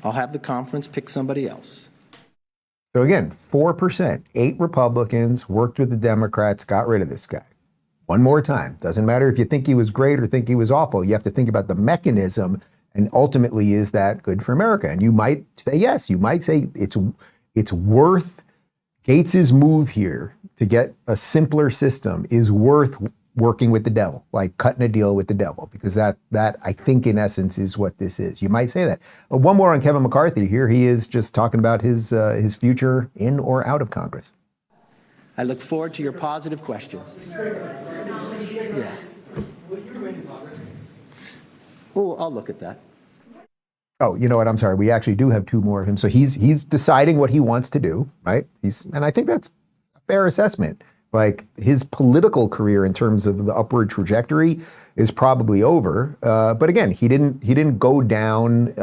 I'll have the conference pick somebody else. So again, 4%, 8 Republicans worked with the Democrats, got rid of this guy. One more time. Doesn't matter if you think he was great or think he was awful. You have to think about the mechanism, and ultimately, is that good for America? And you might say yes. You might say it's worth Gaetz's move here to get a simpler system is worth working with the devil, like cutting a deal with the devil, because that I think in essence is what this is. You might say that. But one more on Kevin McCarthy. Here he is just talking about his future in or out of Congress. I look forward to your positive questions. Yes. Oh, I'll look at that. Oh, you know what? I'm sorry. We actually do have two more of him. So he's deciding what he wants to do, right? And I think that's a fair assessment. Like his political career in terms of the upward trajectory is probably over. But again, he didn't go down,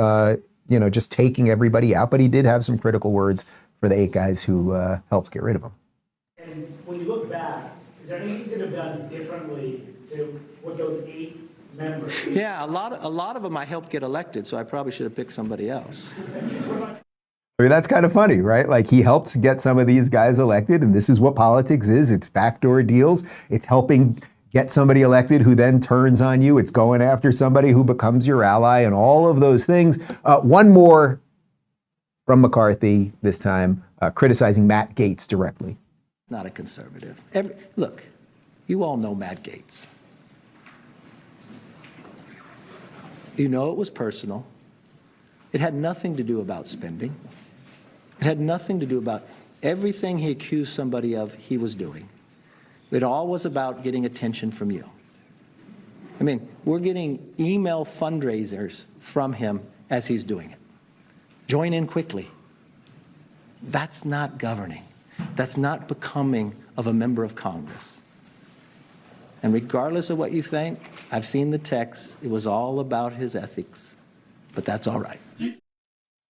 just taking everybody out. But he did have some critical words for the 8 guys who helped get rid of him. And when you look back, is there anything you could have done differently to what those 8 members? Yeah, a lot of them I helped get elected, so I probably should have picked somebody else. I mean, that's kind of funny, right? Like he helped get some of these guys elected, and this is what politics is. It's backdoor deals. It's helping get somebody elected who then turns on you. It's going after somebody who becomes your ally and all of those things. One more from McCarthy this time, criticizing Matt Gaetz directly. Not a conservative. Look, you all know Matt Gaetz. You know it was personal. It had nothing to do about spending. It had nothing to do about everything he accused somebody of he was doing. It all was about getting attention from you. I mean, we're getting email fundraisers from him as he's doing it. Join in quickly. That's not governing. That's not becoming of a member of Congress. And regardless of what you think, I've seen the text. It was all about his ethics, but that's all right.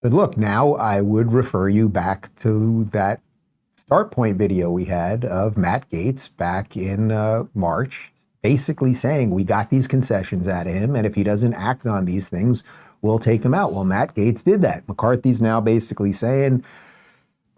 But look, now I would refer you back to that start point video we had of Matt Gaetz back in March, basically saying we got these concessions out of him, and if he doesn't act on these things, we'll take him out. Well, Matt Gaetz did that. McCarthy's now basically saying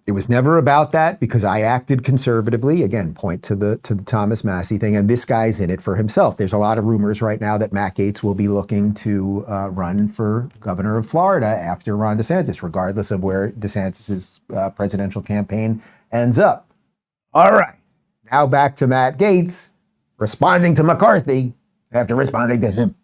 it was never about that because I acted conservatively. Again, point to the Thomas Massie thing, and this guy's in it for himself. There's a lot of rumors right now that Matt Gaetz will be looking to run for governor of Florida after Ron DeSantis, regardless of where DeSantis' presidential campaign ends up. All right, now back to Matt Gaetz responding to McCarthy after responding to him.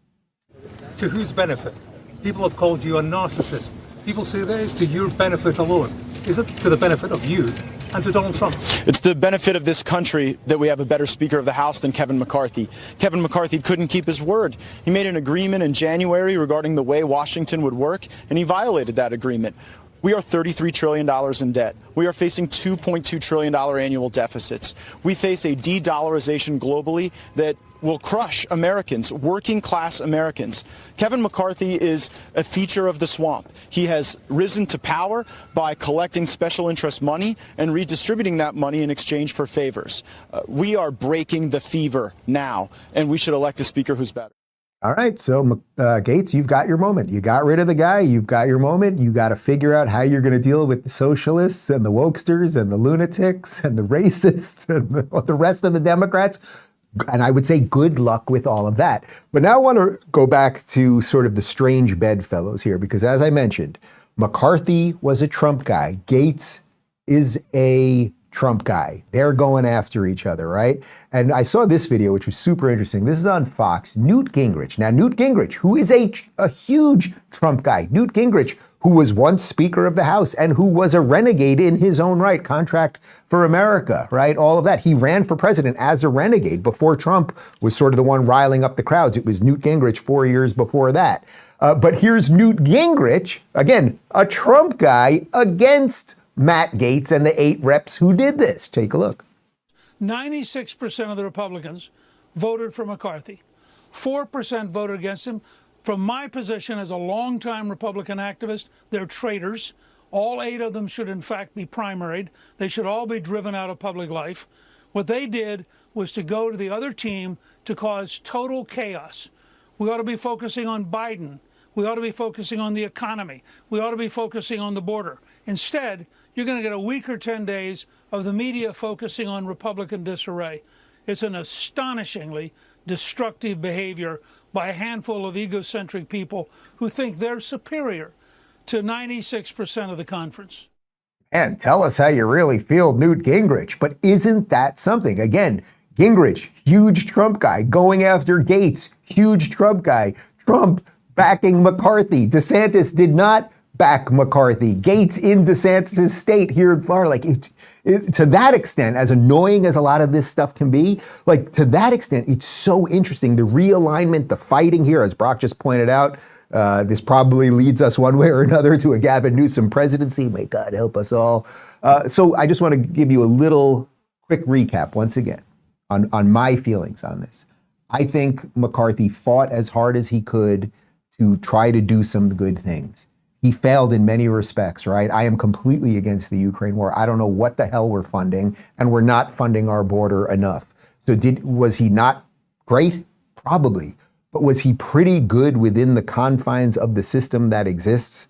To whose benefit? People have called you a narcissist. People say that is to your benefit alone. Is it to the benefit of you and to Donald Trump? It's the benefit of this country that we have a better Speaker of the House than Kevin McCarthy. Kevin McCarthy couldn't keep his word. He made an agreement in January regarding the way Washington would work, and he violated that agreement. We are $33 trillion in debt. We are facing $2.2 trillion annual deficits. We face a de-dollarization globally that will crush Americans, working class Americans. Kevin McCarthy is a feature of the swamp. He has risen to power by collecting special interest money and redistributing that money in exchange for favors. We are breaking the fever now, and we should elect a speaker who's better. All right, so Gaetz, you've got your moment. You got rid of the guy. You've got your moment. You got to figure out how you're going to deal with the socialists and the wokesters and the lunatics and the racists and the rest of the Democrats. And I would say good luck with all of that. But now I want to go back to sort of the strange bedfellows here, because as I mentioned, McCarthy was a Trump guy. Gaetz is a Trump guy. They're going after each other, right? And I saw this video, which was super interesting. This is on Fox. Newt Gingrich. Now, Newt Gingrich, who is a huge Trump guy. Newt Gingrich, who was once Speaker of the House and who was a renegade in his own right, Contract for America, right? All of that. He ran for president as a renegade before Trump was sort of the one riling up the crowds. It was Newt Gingrich 4 years before that. But here's Newt Gingrich, again, a Trump guy against Matt Gaetz and the 8 reps who did this. Take a look. 96% of the Republicans voted for McCarthy. 4% voted against him. From my position as a longtime Republican activist, they're traitors. All 8 of them should, in fact, be primaried. They should all be driven out of public life. What they did was to go to the other team to cause total chaos. We ought to be focusing on Biden. We ought to be focusing on the economy. We ought to be focusing on the border. Instead, you're going to get a week or 10 days of the media focusing on Republican disarray. It's an astonishingly destructive behavior by a handful of egocentric people who think they're superior to 96% of the conference. And tell us how you really feel, Newt Gingrich. But isn't that something? Again, Gingrich, huge Trump guy, going after Gaetz, huge Trump guy. Trump backing McCarthy. DeSantis did not back McCarthy. Gaetz in DeSantis' state here in Florida. Like, to that extent, as annoying as a lot of this stuff can be, like, to that extent, it's so interesting. The realignment, the fighting here, as Brock just pointed out, This probably leads us one way or another to a Gavin Newsom presidency. May God help us all. So I just want to give you a little quick recap once again on my feelings on this. I think McCarthy fought as hard as he could to try to do some good things. He failed in many respects, right? I am completely against the Ukraine war. I don't know what the hell we're funding, and we're not funding our border enough. So was he not great? Probably. But was he pretty good within the confines of the system that exists?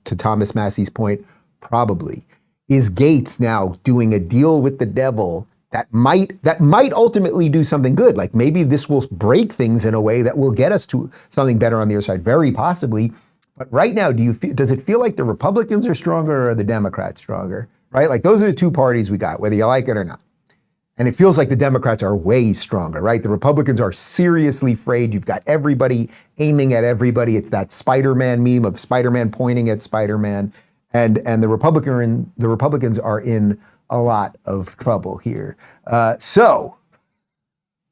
To Thomas Massie's point, probably. Is Gaetz now doing a deal with the devil that might ultimately do something good? Like maybe this will break things in a way that will get us to something better on the other side, very possibly. But right now, does it feel like the Republicans are stronger or the Democrats stronger? Right? Like those are the two parties we got, whether you like it or not. And it feels like the Democrats are way stronger, right? The Republicans are seriously afraid. You've got everybody aiming at everybody. It's that Spider-Man meme of Spider-Man pointing at Spider-Man. And the Republicans are in a lot of trouble here. So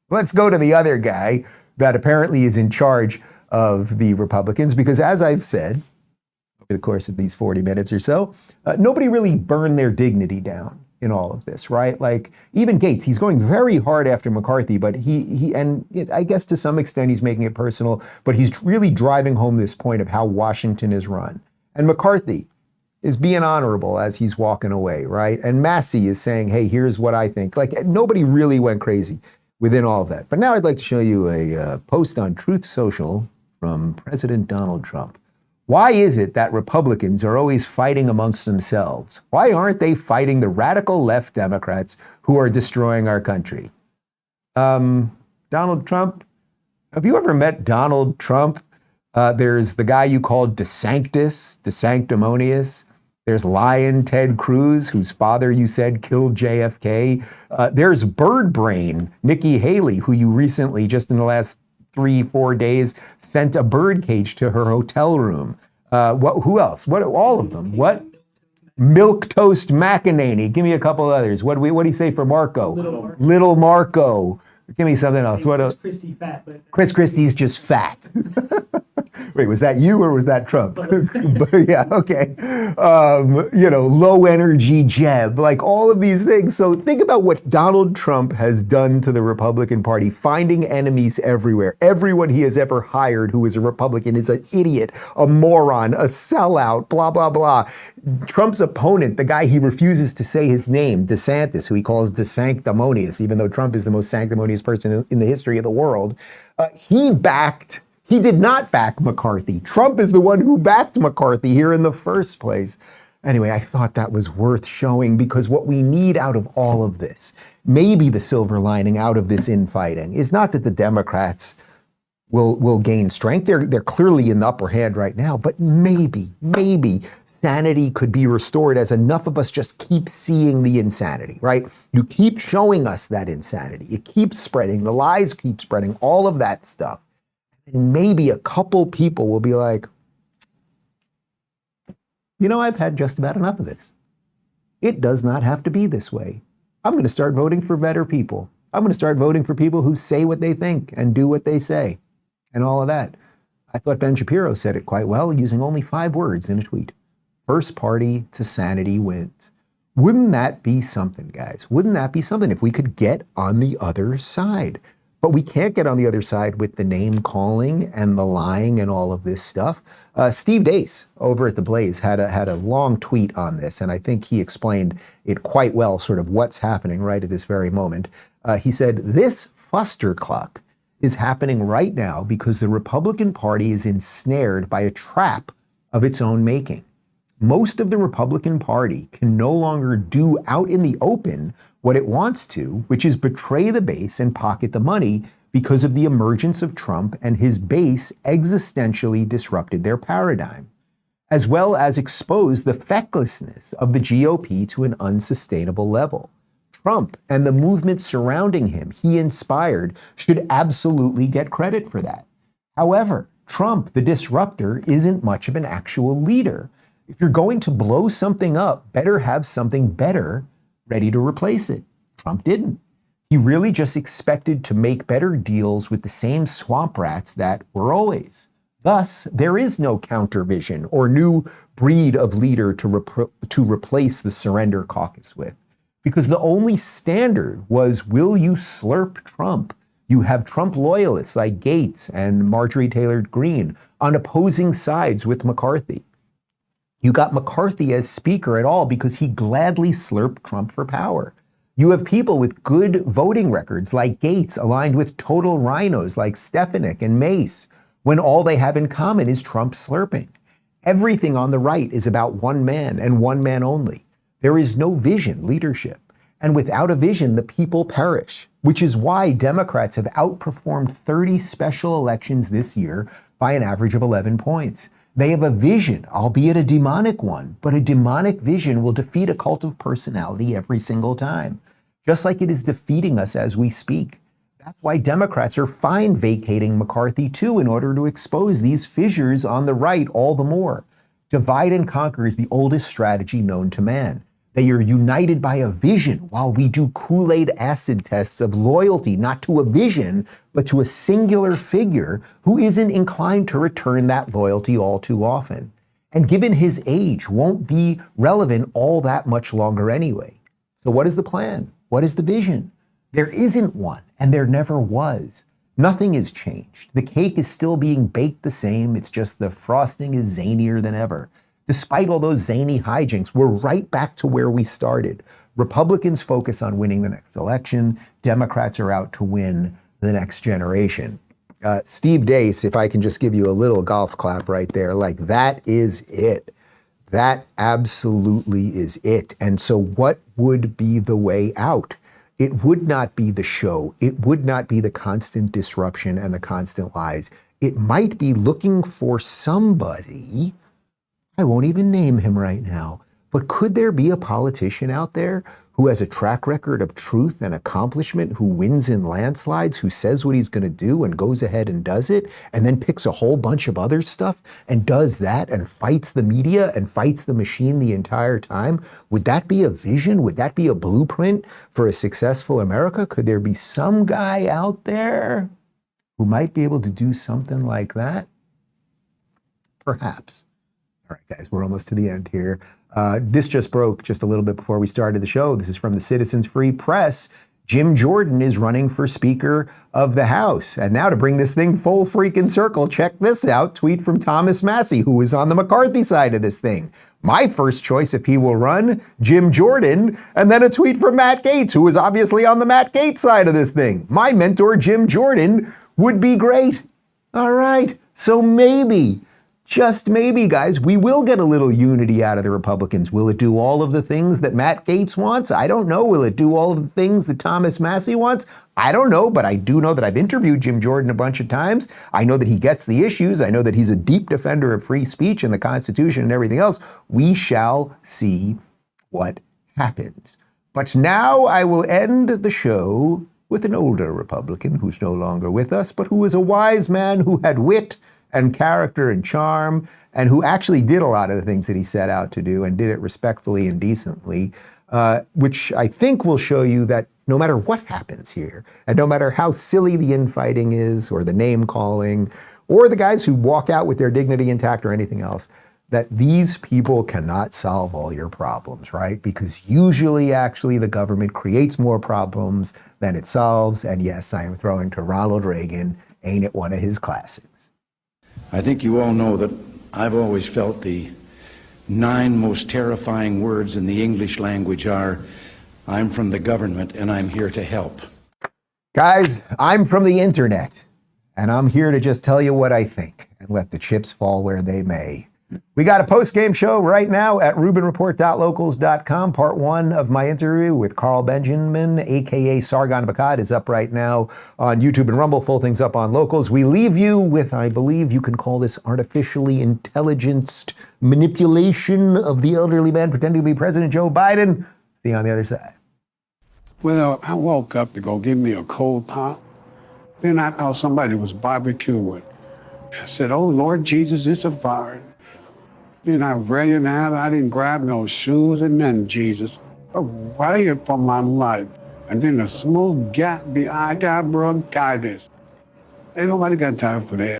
let's go to the other guy that apparently is in charge of the Republicans, because as I've said over the course of these 40 minutes or so, nobody really burned their dignity down in all of this, right? Like even Gaetz, he's going very hard after McCarthy, but and I guess to some extent he's making it personal, but he's really driving home this point of how Washington is run. And McCarthy is being honorable as he's walking away, right? And Massie is saying, hey, here's what I think. Like nobody really went crazy within all of that. But now I'd like to show you a post on Truth Social from President Donald Trump. Why is it that Republicans are always fighting amongst themselves? Why aren't they fighting the radical left Democrats who are destroying our country? Donald Trump, have you ever met Donald Trump? There's the guy you called DeSanctimonious. There's Lion Ted Cruz, whose father you said killed JFK. There's Bird Brain, Nikki Haley, who you recently, just in the last 3-4 days, sent a bird cage to her hotel room. Who else? What? All of them. What? Milk Toast McEnany. Give me a couple others. What do you say for Marco? Little Marco. Give me something else. What? Christie fat, but Chris Christie's just fat. Wait, was that you or was that Trump? Yeah, okay. Low energy Jeb, like all of these things. So think about what Donald Trump has done to the Republican Party, finding enemies everywhere. Everyone he has ever hired who is a Republican is an idiot, a moron, a sellout, blah, blah, blah. Trump's opponent, the guy he refuses to say his name, DeSantis, who he calls DeSanctimonious, even though Trump is the most sanctimonious person in the history of the world, he did not back McCarthy. Trump is the one who backed McCarthy here in the first place. Anyway, I thought that was worth showing because what we need out of all of this, maybe the silver lining out of this infighting, is not that the Democrats will gain strength. They're clearly in the upper hand right now, but maybe sanity could be restored as enough of us just keep seeing the insanity, right? You keep showing us that insanity. It keeps spreading. The lies keep spreading, all of that stuff. And maybe a couple people will be like, I've had just about enough of this. It does not have to be this way. I'm going to start voting for better people. I'm going to start voting for people who say what they think and do what they say and all of that. I thought Ben Shapiro said it quite well, using only 5 words in a tweet. First party to sanity wins. Wouldn't that be something, guys? Wouldn't that be something if we could get on the other side? But we can't get on the other side with the name calling and the lying and all of this stuff. Steve Deace over at The Blaze had a long tweet on this, and I think he explained it quite well, sort of what's happening right at this very moment. He said, this fustercluck is happening right now because the Republican Party is ensnared by a trap of its own making. Most of the Republican Party can no longer do out in the open what it wants to, which is betray the base and pocket the money because of the emergence of Trump, and his base existentially disrupted their paradigm, as well as expose the fecklessness of the GOP to an unsustainable level. Trump and the movement surrounding him, he inspired, should absolutely get credit for that. However, Trump, the disruptor, isn't much of an actual leader. If you're going to blow something up, better have something better ready to replace it. Trump didn't. He really just expected to make better deals with the same swamp rats that were always Thus, there is no countervision or new breed of leader to replace the surrender caucus with. Because the only standard was, will you slurp Trump? You have Trump loyalists like Gaetz and Marjorie Taylor Greene on opposing sides with McCarthy. You got McCarthy as speaker at all because he gladly slurped Trump for power. You have people with good voting records like Gaetz aligned with total rhinos like Stefanik and Mace, when all they have in common is Trump slurping. Everything on the right is about one man and one man only. There is no vision, leadership. And without a vision, the people perish, which is why Democrats have outperformed 30 special elections this year by an average of 11 points. They have a vision, albeit a demonic one, but a demonic vision will defeat a cult of personality every single time, just like it is defeating us as we speak. That's why Democrats are fine vacating McCarthy too, in order to expose these fissures on the right all the more. Divide and conquer is the oldest strategy known to man. They are united by a vision, while we do Kool-Aid acid tests of loyalty, not to a vision, but to a singular figure who isn't inclined to return that loyalty all too often. And given his age, won't be relevant all that much longer anyway. So what is the plan? What is the vision? There isn't one, and there never was. Nothing has changed. The cake is still being baked the same, it's just the frosting is zanier than ever. Despite all those zany hijinks, we're right back to where we started. Republicans focus on winning the next election. Democrats are out to win the next generation. Steve Deace, if I can just give you a little golf clap right there, like that is it. That absolutely is it. And so what would be the way out? It would not be the show. It would not be the constant disruption and the constant lies. It might be looking for somebody. I won't even name him right now, but could there be a politician out there who has a track record of truth and accomplishment, who wins in landslides, who says what he's going to do and goes ahead and does it, and then picks a whole bunch of other stuff and does that and fights the media and fights the machine the entire time? Would that be a vision? Would that be a blueprint for a successful America? Could there be some guy out there who might be able to do something like that? Perhaps. All right, guys, we're almost to the end here. This just broke just a little bit before we started the show. This is from the Citizens Free Press. Jim Jordan is running for Speaker of the House. And now to bring this thing full freaking circle, check this out. Tweet from Thomas Massie, who is on the McCarthy side of this thing. My first choice, if he will run, Jim Jordan. And then a tweet from Matt Gaetz, who is obviously on the Matt Gaetz side of this thing. My mentor, Jim Jordan, would be great. All right, so maybe, just maybe, guys, we will get a little unity out of the Republicans. Will it do all of the things that Matt Gaetz wants? I don't know. Will it do all of the things that Thomas Massie wants? I don't know, but I do know that I've interviewed Jim Jordan a bunch of times. I know that he gets the issues. I know that he's a deep defender of free speech and the Constitution and everything else. We shall see what happens. But now I will end the show with an older Republican who's no longer with us, but who is a wise man who had wit and character and charm, and who actually did a lot of the things that he set out to do and did it respectfully and decently, which I think will show you that no matter what happens here, and no matter how silly the infighting is, or the name calling, or the guys who walk out with their dignity intact or anything else, that these people cannot solve all your problems, right? Because usually, actually, the government creates more problems than it solves. And yes, I am throwing to Ronald Reagan. Ain't it one of his classics? I think you all know that I've always felt the 9 most terrifying words in the English language are, I'm from the government and I'm here to help. Guys, I'm from the internet, and I'm here to just tell you what I think and let the chips fall where they may. We got a post-game show right now at rubinreport.locals.com. Part 1 of my interview with Carl Benjamin, a.k.a. Sargon Bakad, is up right now on YouTube and Rumble. Full thing's up on Locals. We leave you with, I believe you can call this artificially intelligenced manipulation of the elderly man pretending to be President Joe Biden. See you on the other side. Well, I woke up to go give me a cold pop. Then I thought somebody was barbecuing. I said, oh, Lord Jesus, it's a fire. Then I ran out. I didn't grab no shoes and nothing, Jesus. I ran for my life. And then a small gap behind, I got bronchitis. Ain't nobody got time for that.